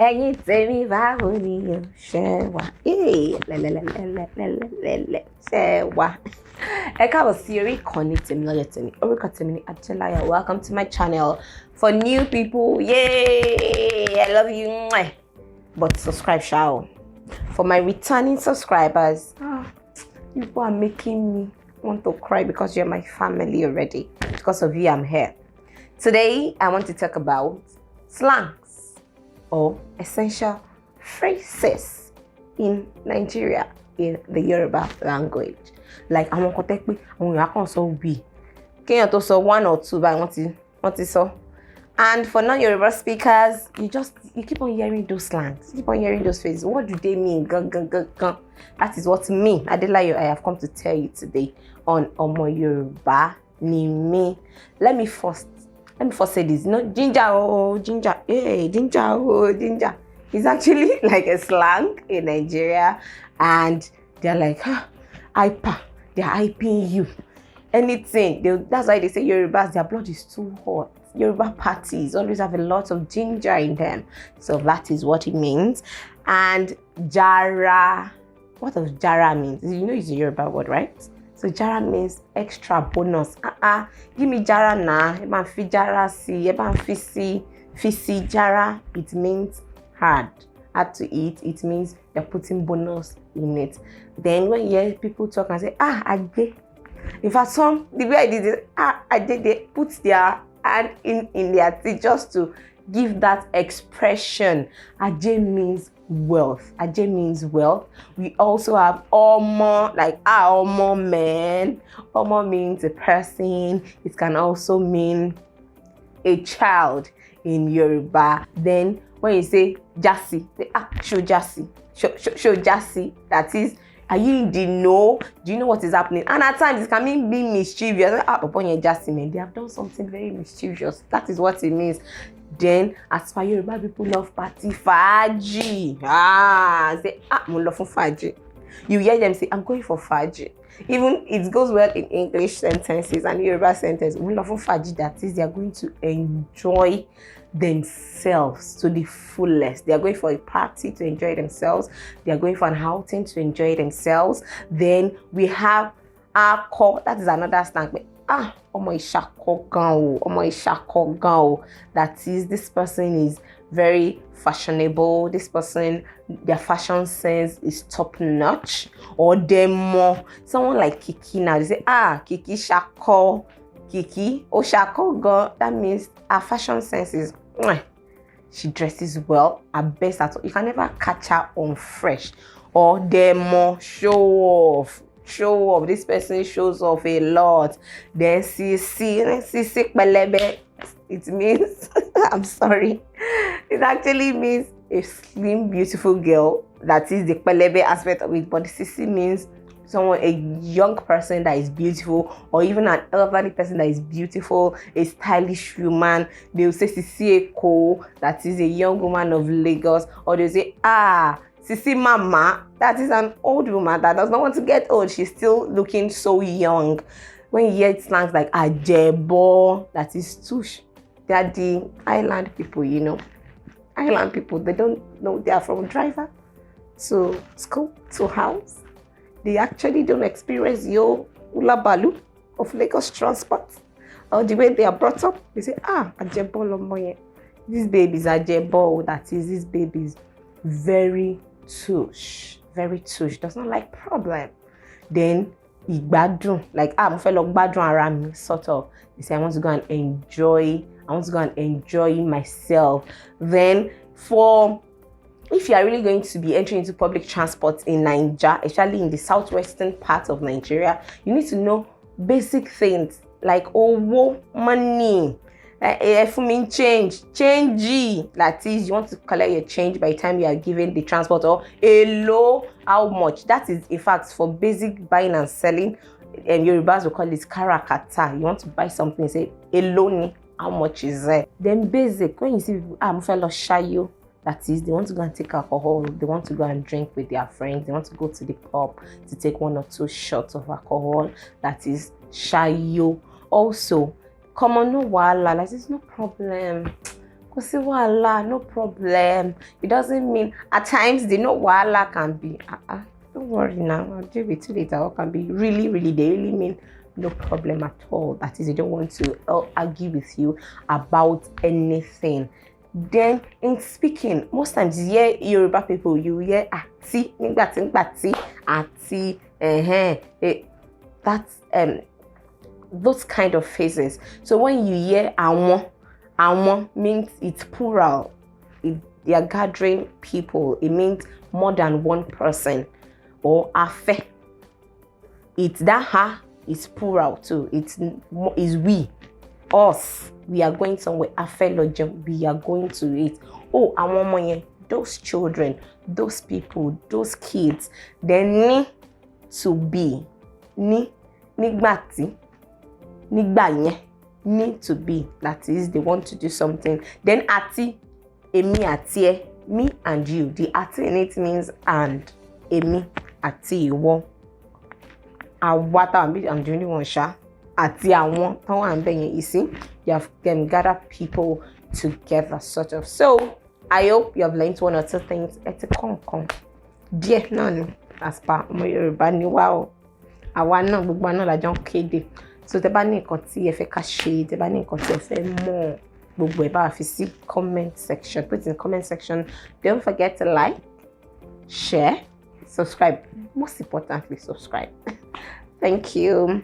ẹ̀yin tèmi báwo ni o ṣe wà ṣe wà ẹ káàbọ̀ sí orí ìkànnì tèmi lọ́jọ́ tèmi orúkọ tèmi ni Adelayo. Welcome to my channel. For new people, yay, I love you, but subscribe shall. For my returning subscribers, you people are making me want to cry because you're my family already. Because of you, I'm here. Today, I want to talk about slangs or essential phrases in Nigeria in the Yoruba language. Like àwọn kan tẹ́ pé àwọn èèyàn kan sọ wí kéèyàn tó sọ one or two báyìí wọ́n ti sọ. And for non-Yoruba speakers, you keep on hearing those slangs, you keep on hearing those phrases. What do they mean? Gan. That is what me, Adelayo, I have come to tell you today on Omo Yoruba ni me. Let me first say this. Ginger, oh, ginger, hey, ginger, oh, ginger. It's actually like a slang in Nigeria, and they're like, hyper. They're hyping you. Anything. That's why they say Yorubas, their blood is too hot. Yoruba parties always have a lot of ginger in them. So that is what it means. And jara. What does jara mean? You know it's a Yoruba word, right? So jara means extra bonus. Give me jara na. Eba fi jara si. Eba fi si jara. It means hard to eat. It means they're putting bonus in it. Then when you hear people talk and say, agbe. In fact, the way I did it, they put their hand in their teeth just to give that expression. Aje means wealth. Aje means wealth. We also have omo, like omo man. Omo means a person. It can also mean a child in Yoruba. Then when you say jasi, say show jasi. Show jasi. That is, are you in the know? Do you know what is happening? And at times it can mean being mischievous. Upon your jasi, man, they have done something very mischievous. That is what it means. Then, as for Yoruba people love party, faji. Say, mo love for faji. You hear them say, I'm going for faji. Even it goes well in English sentences and Yoruba sentences. We love for faji. That is, they are going to enjoy themselves to the fullest. They are going for a party to enjoy themselves. They are going for an outing to enjoy themselves. Then we have ako. That is another slang. Omo ishako gan. Omo ishako gan. That is, this person is very fashionable. This person, their fashion sense is top notch. Or demo. Someone like Kiki now, they say, Kiki shako. Kiki oshako gan. That means her fashion sense is, she dresses well, her best at all. You can never catch her on fresh. Or demo, show off. This person shows off a lot. Then sisi pelebe. It means I'm sorry. It actually means a slim, beautiful girl. That is the pelebe aspect of it. But the sisi means a young person that is beautiful, or even an elderly person that is beautiful, a stylish woman. They will say Sisi Eko, that is a young woman of Lagos, or they say Sisi Mama, that is an old woman that does not want to get old. She's still looking so young. When you hear slangs like Ajebo, that is tush. They are the island people, you know. Island people, they don't know they are from driver to school to house. They actually don't experience your ulabalu of Lagos transport, or the way they are brought up. They say, Ajebo lomoye. This baby is Ajebo. That is, this baby is very tush. Does not like problem. Then igbadun, like mo fẹ́ lọ gbádùn ara mi, sort of. They say, I want to go and enjoy myself. Then if you are really going to be entering into public transport in Nigeria, especially in the southwestern part of Nigeria, you need to know basic things like money, change. That is, you want to collect your change by the time you are given the transport, or hello, how much. That is, in fact, for basic buying and selling. And Yorubas will call it karakata. You want to buy something, say hello ni, how much is it? Then basic, when you see people, mo fẹ́ lọ ṣayó. That is, they want to go and take alcohol. They want to go and drink with their friends. They want to go to the pub to take 1 or 2 shots of alcohol. That is shayo. Also, common no wala. Like, there's no problem. kò sí wàhálà, no problem. It doesn't mean at times they know wàhálà can be don't worry now, I'll deal with it later. What can be really, they really mean no problem at all. That is, they don't want to argue with you about anything. Then in speaking, most times you hear Yoruba people, you hear ati, nígbàtí, ati, that's those kind of phrases. So when you hear àwọn means it's plural. They are gathering people. It means more than one person. Or afe. It's that ha is plural too. It's we. Us. We are going somewhere. Afe lojo. We are going to it. Oh, àwọn ọmọ yẹn, those children, those people, those kids. Then ni to be. Nígbàtí. Nígbà yẹn. Need to be. That is, they want to do something. Then ati. Èmi àti ẹ. Me and you. The ati in it means and. Èmi àti ìwọ. Àwa tá I'm the only one sha. Àti àwọn tó wà ńbẹ̀ yẹn. You see, you have gathered people together, sort of. So I hope you have learned one or two things. Ẹ ti kọ̀ọ̀kan díẹ̀ náà ni as per ọmọ Yorùbá ni wá o. Àwa náà gbogbo náà la jọ ń kéde. So tẹ́ bá ní nǹkan tí ẹ fẹ́ ká ṣe, tẹ́ bá ní nǹkan tí ẹ fẹ́ mọ̀, gbogbo ẹ bá fi sí comment section. Put in the comment section. Don't forget to like, share, subscribe. Most importantly, subscribe. Thank you.